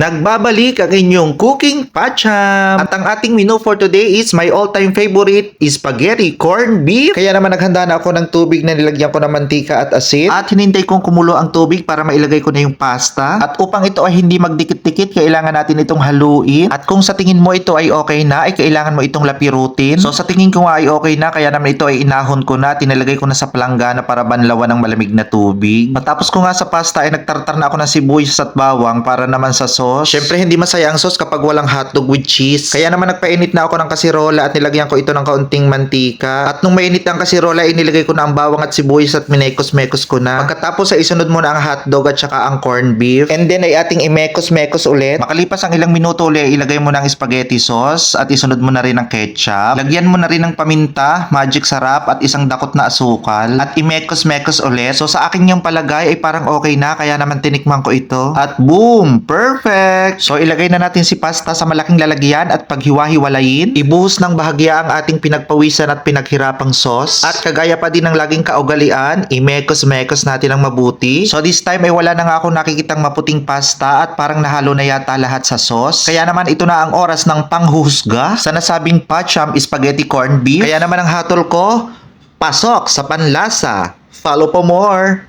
Nagbabalik ang inyong cooking pacham. At ang ating menu for today is my all-time favorite spaghetti corned beef. Kaya naman naghanda na ako ng tubig na nilagyan ko ng mantika at asin. At hinintay kong kumulo ang tubig para mailagay ko na yung pasta. At upang ito ay hindi magdikit-dikit, kailangan natin itong haluin. At kung sa tingin mo ito ay okay na, ay kailangan mo itong lapirutin. So sa tingin ko nga ay okay na, kaya naman ito ay inahon ko na. Tinalagay ko na sa palanggana para banlawan ng malamig na tubig. Matapos ko nga sa pasta ay nagtartar na ako ng sibuyas at bawang para naman sa sauce. Syempre hindi masaya ang sauce kapag walang hotdog with cheese. Kaya naman nagpainit na ako ng kasirola at nilagyan ko ito ng kaunting mantika. At nung mainit ang kasirola, inilagay ko na ang bawang at sibuyas at minekos-mekos ko na. Pagkatapos ay isunod muna ang hotdog at saka ang corned beef. And then ay ating imekos-mekos ulit. Makalipas ang ilang minuto ulit, ilagay mo na ang spaghetti sauce at isunod mo na rin ang ketchup. Lagyan mo na rin ng paminta, magic sarap at isang dakot na asukal. At imekos-mekos ulit. So sa akin yung palagay ay parang okay na, kaya naman tinikman ko ito. At boom! Perfect! So ilagay na natin si pasta sa malaking lalagyan at paghiwa-hiwalayin. Ibuhos ng bahagya ang ating pinagpawisan at pinaghirapang sauce. At kagaya pa din ng laging kaugalian, imekos-mekos natin ang mabuti. So this time ay wala na nga ako nakikitang maputing pasta at parang nahalo na yata lahat sa sauce. Kaya naman ito na ang oras ng panghuhusga sa nasabing pacham spaghetti corned beef. Kaya naman ang hatol ko, pasok sa panlasa. Follow for more!